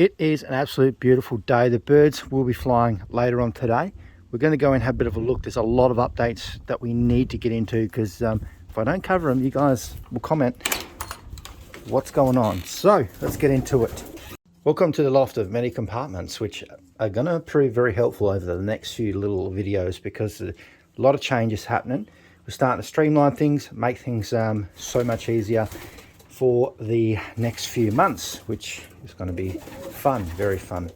It is an absolute beautiful day. The birds will be flying later on today. We're going to go and have a bit of a look. There's a lot of updates that we need to get into because if I don't cover them, you guys will comment what's going on. So let's get into it. Welcome to the loft of many compartments, which are going to prove very helpful over the next few little videos because a lot of changes happening. We're starting to streamline things, make things so much easier for the next few months, which is going to be fun, very fun.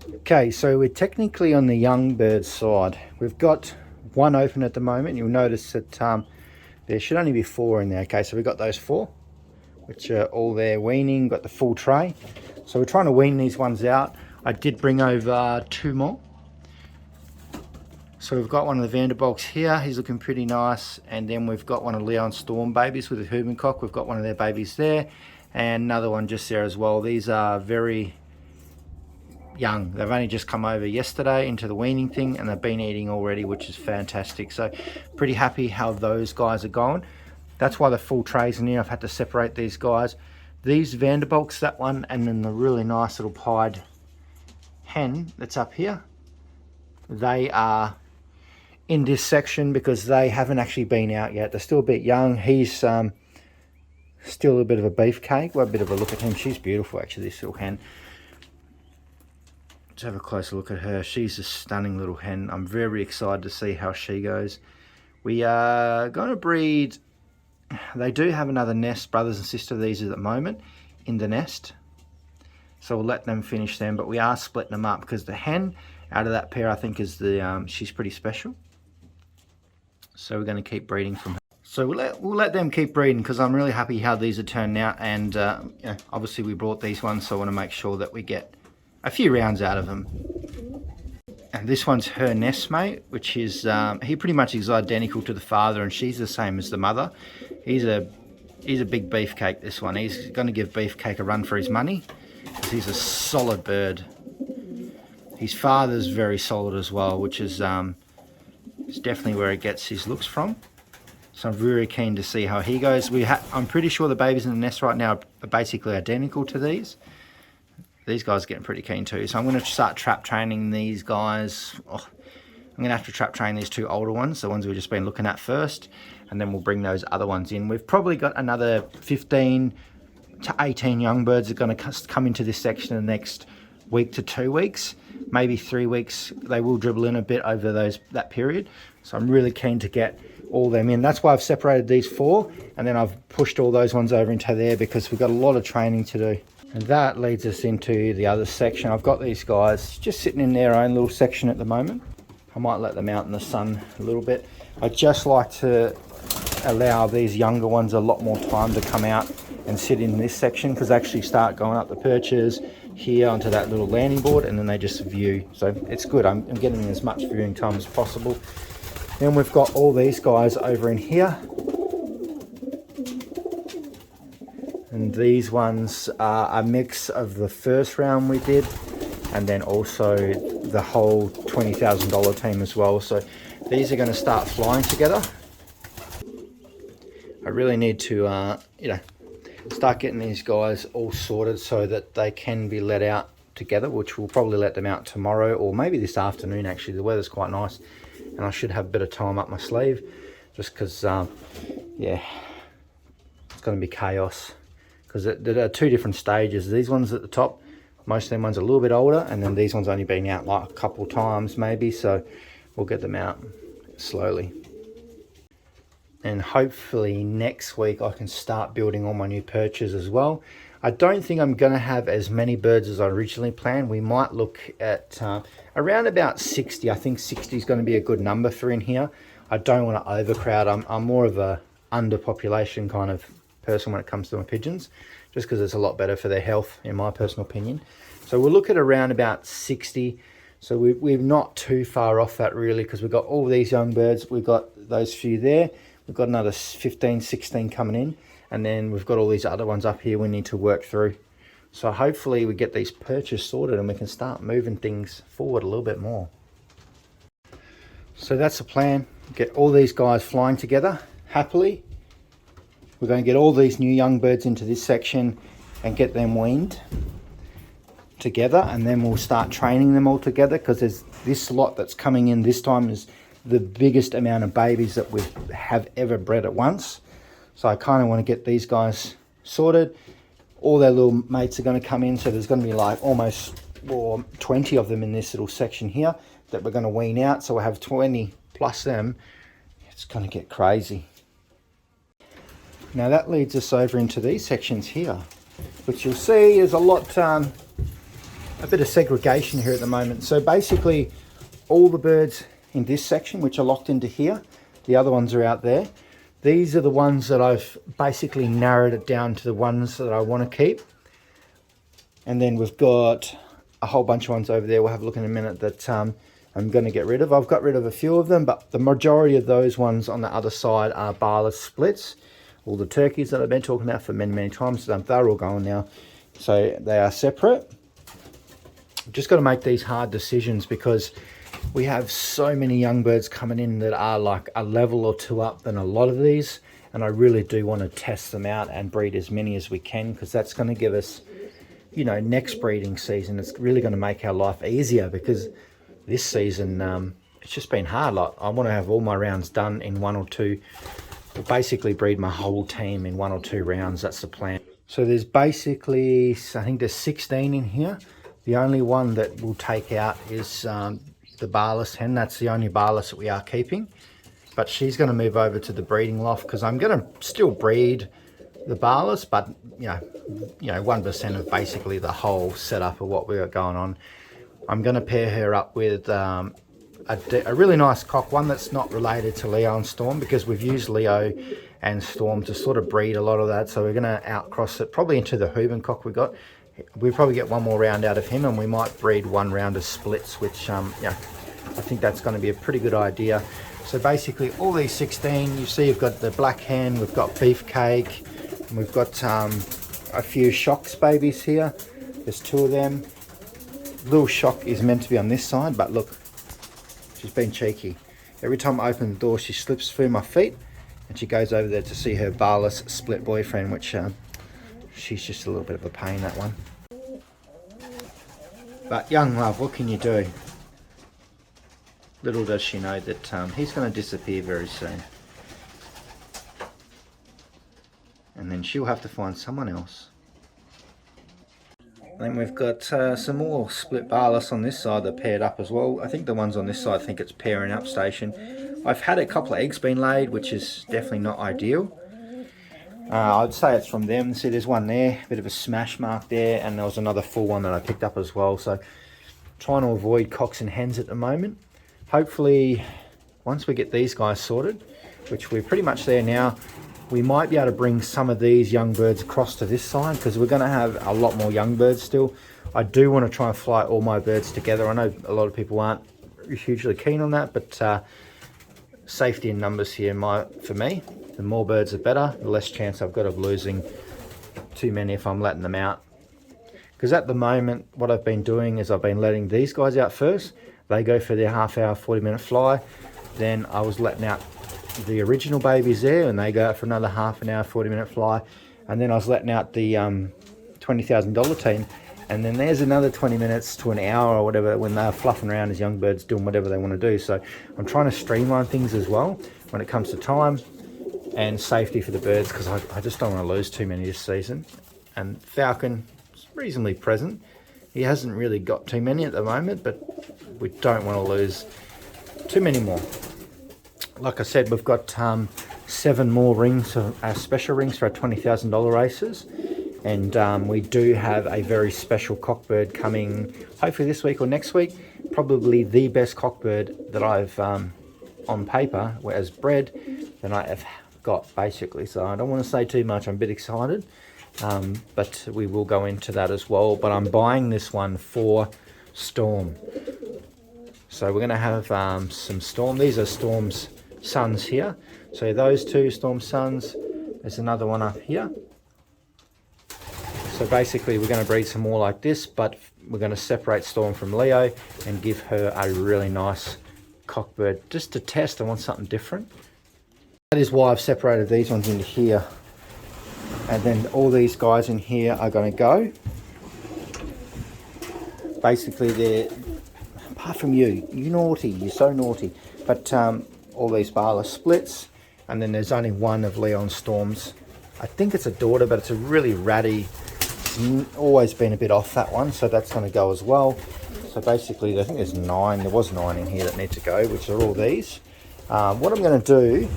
Okay, so we're technically on the young bird side. We've got one open at the moment. You'll notice that there should only be 4 in there. Okay, so we've got those 4, which are all there weaning, got the full tray. So we're trying to wean these ones out. I did bring over 2 more. So we've got one of the Vanderbolks here, he's looking pretty nice, and then we've got one of Leon Storm babies with a Hubencock. We've got one of their babies there, and another one just there as well. These are very young. They've only just come over yesterday into the weaning thing, and they've been eating already, which is fantastic. So pretty happy how those guys are going. That's why the full trays in here. I've had to separate these guys. These Vanderbolks, that one, and then the really nice little pied hen that's up here, they are in this section because they haven't actually been out yet. They're still a bit young. He's still a bit of a beefcake. Well, a bit of a look at him. She's beautiful, actually, this little hen. Let's have a closer look at her. She's a stunning little hen. I'm very excited to see how she goes. We are going to breed. They do have another nest, brothers and sisters, these at the moment, in the nest. So we'll let them finish them, but we are splitting them up because the hen out of that pair, I think, is the she's pretty special. So we're going to keep breeding from her. So we'll let them keep breeding because I'm really happy how these are turning out. And obviously we brought these ones, so I want to make sure that we get a few rounds out of them. And this one's her nestmate, which is, he pretty much is identical to the father, and she's the same as the mother. He's a big beefcake, this one. He's going to give Beefcake a run for his money because he's a solid bird. His father's very solid as well, which is it's definitely where he gets his looks from. So I'm very keen to see how he goes. I'm pretty sure the babies in the nest right now are basically identical to these. These guys are getting pretty keen too. So I'm going to start trap training these guys. I'm going to have to trap train these 2 older ones, the ones we've just been looking at first, and then we'll bring those other ones in. We've probably got another 15 to 18 young birds that are going to come into this section in the next week to 2 weeks. Maybe 3 weeks. They will dribble in a bit over that period. So I'm really keen to get all them in. That's why I've separated these 4, and then I've pushed all those ones over into there because we've got a lot of training to do. And that leads us into the other section. I've got these guys just sitting in their own little section at the moment. I might let them out in the sun a little bit. I just like to allow these younger ones a lot more time to come out and sit in this section because they actually start going up the perches here onto that little landing board, and then they just view. So it's good. I'm getting as much viewing time as possible. Then we've got all these guys over in here. And these ones are a mix of the first round we did and then also the whole $20,000 team as well. So these are going to start flying together. I really need to, start getting these guys all sorted so that they can be let out together, which we'll probably let them out tomorrow or maybe this afternoon. Actually, the weather's quite nice and I should have a bit of time up my sleeve just because, it's going to be chaos because there are 2 different stages. These ones at the top, most of them ones are a little bit older, and then these ones only been out like a couple times maybe, so we'll get them out slowly. And hopefully next week I can start building all my new perches as well. I don't think I'm going to have as many birds as I originally planned. We might look at around about 60. I think 60 is going to be a good number for in here. I don't want to overcrowd. I'm more of a underpopulation kind of person when it comes to my pigeons, just because it's a lot better for their health in my personal opinion. So we'll look at around about 60. So we're not too far off that really, because we've got all these young birds. We've got those few there. We've got another 15, 16 coming in. And then we've got all these other ones up here we need to work through. So hopefully we get these perches sorted and we can start moving things forward a little bit more. So that's the plan. Get all these guys flying together happily. We're going to get all these new young birds into this section and get them weaned. together, and then we'll start training them all together, because there's this lot that's coming in this time is the biggest amount of babies that we have ever bred at once. So I kind of want to get these guys sorted. All their little mates are going to come in, so there's going to be like almost 20 of them in this little section here that we're going to wean out. So we'll have 20 plus them. It's going to get crazy. Now that leads us over into these sections here, which you'll see is a bit of segregation here at the moment. So basically all the birds in this section, which are locked into here, the other ones are out there. These are the ones that I've basically narrowed it down to the ones that I want to keep. And then we've got a whole bunch of ones over there, we'll have a look in a minute, that I'm going to get rid of. I've got rid of a few of them, but the majority of those ones on the other side are barless splits. All the turkeys that I've been talking about for many, many times, they're all gone now. So they are separate. I've just got to make these hard decisions because we have so many young birds coming in that are like a level or two up than a lot of these, and I really do want to test them out and breed as many as we can, because that's going to give us, you know, next breeding season, it's really going to make our life easier, because this season it's just been hard. Like, I want to have all my rounds done in 1 or 2, or basically breed my whole team in 1 or 2 rounds. That's the plan. So there's basically, I think there's 16 in here. The only one that we'll take out is the barless hen. That's the only barless that we are keeping, but she's going to move over to the breeding loft, because I'm going to still breed the barless, but you know 1% of basically the whole setup of what we got going on. I'm going to pair her up with a really nice cock, one that's not related to Leo and Storm, because we've used Leo and Storm to sort of breed a lot of that. So we're going to outcross it probably into the Hooven cock we got. We'll probably get one more round out of him, and we might breed 1 round of splits, which yeah, I think that's going to be a pretty good idea. So basically all these 16, you see you've got the black hen, we've got beefcake, and we've got a few Shocks babies here. There's 2 of them. Little Shock is meant to be on this side, but look, she's been cheeky. Every time I open the door, she slips through my feet, and she goes over there to see her barless split boyfriend, which she's just a little bit of a pain, that one. But young love, what can you do? Little does she know that he's going to disappear very soon. And then she'll have to find someone else. Then we've got some more split barless on this side that paired up as well. I think the ones on this side, I think it's pairing up station. I've had a couple of eggs being laid, which is definitely not ideal. I'd say it's from them. See, there's one there, a bit of a smash mark there, and there was another full one that I picked up as well. So trying to avoid cocks and hens at the moment. Hopefully, once we get these guys sorted, which we're pretty much there now, we might be able to bring some of these young birds across to this side, because we're going to have a lot more young birds still. I do want to try and fly all my birds together. I know a lot of people aren't hugely keen on that, but safety in numbers here for me. The more birds the better, the less chance I've got of losing too many if I'm letting them out. Because at the moment, what I've been doing is I've been letting these guys out first. They go for their half-hour, 40-minute fly. Then I was letting out the original babies there, and they go out for another half an hour, 40-minute fly. And then I was letting out the $20,000 team. And then there's another 20 minutes to an hour or whatever when they're fluffing around as young birds doing whatever they want to do. So I'm trying to streamline things as well when it comes to time and safety for the birds, because I just don't want to lose too many this season. And Falcon is reasonably present. He hasn't really got too many at the moment, but we don't want to lose too many more. Like I said, we've got 7 more rings, special rings for our $20,000 races. And we do have a very special cockbird coming hopefully this week or next week. Probably the best cockbird that I've on paper as bred that I have got, basically. So I don't want to say too much. I'm a bit excited, but we will go into that as well. But I'm buying this one for Storm. So we're going to have some Storm. These are Storm's sons here. So those 2 Storm sons. There's another one up here. So basically we're going to breed some more like this, but we're going to separate Storm from Leo and give her a really nice cockbird just to test. I want something different. That is why I've separated these ones into here. And then all these guys in here are going to go. basically they're, apart from you, you're naughty, you're so naughty. But all these Bala splits, and then there's only one of Leon Storm's. I think it's a daughter, but it's a really ratty, it's always been a bit off that one, so that's going to go as well. So basically, I think there's 9, there was 9 in here that need to go, which are all these. What I'm going to do,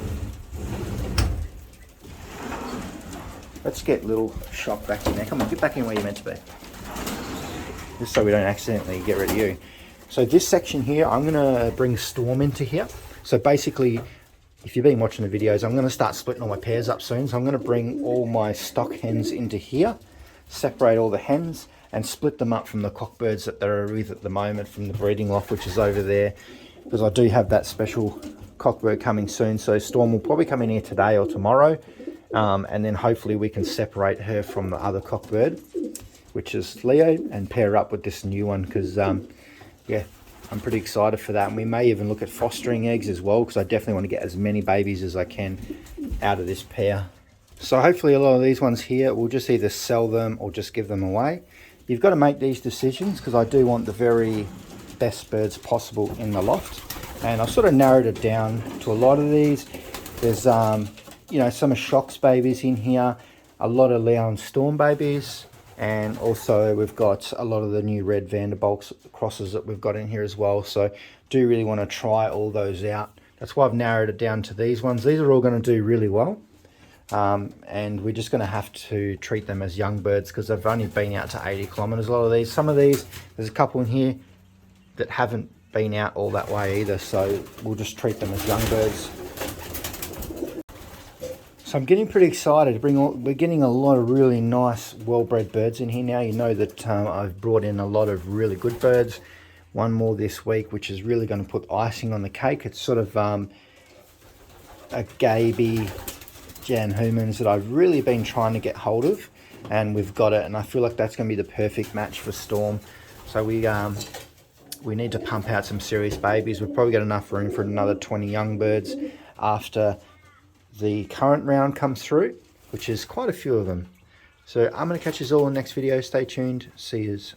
let's get little Shock back in there. Come on, get back in where you're meant to be. Just so we don't accidentally get rid of you. So this section here, I'm going to bring Storm into here. So basically, if you've been watching the videos, I'm going to start splitting all my pairs up soon. So I'm going to bring all my stock hens into here, separate all the hens, and split them up from the cockbirds that they're with at the moment from the breeding loft, which is over there. Because I do have that special cockbird coming soon. So Storm will probably come in here today or tomorrow. And then hopefully we can separate her from the other cockbird, which is Leo, and pair her up with this new one. Because, yeah, I'm pretty excited for that. And we may even look at fostering eggs as well, because I definitely want to get as many babies as I can out of this pair. So hopefully a lot of these ones here, we'll just either sell them or just give them away. You've got to make these decisions, because I do want the very best birds possible in the loft. And I've sort of narrowed it down to a lot of these. There's, you know, some of Shock's babies in here, a lot of Leon Storm babies, and also we've got a lot of the new red Vanderbilt crosses that we've got in here as well. So do really want to try all those out. That's why I've narrowed it down to these ones. These are all going to do really well. And we're just going to have to treat them as young birds, because they've only been out to 80 kilometers, a lot of these. Some of these, there's a couple in here that haven't been out all that way either, so we'll just treat them as young birds. So I'm getting pretty excited. We're getting a lot of really nice, well-bred birds in here now. You know that I've brought in a lot of really good birds. One more this week, which is really going to put icing on the cake. It's sort of a Gaby Jan Humans that I've really been trying to get hold of, and we've got it, and I feel like that's going to be the perfect match for Storm. So we need to pump out some serious babies. We've probably got enough room for another 20 young birds after the current round comes through, which is quite a few of them. So I'm going to catch you all in the next video. Stay tuned. See yous.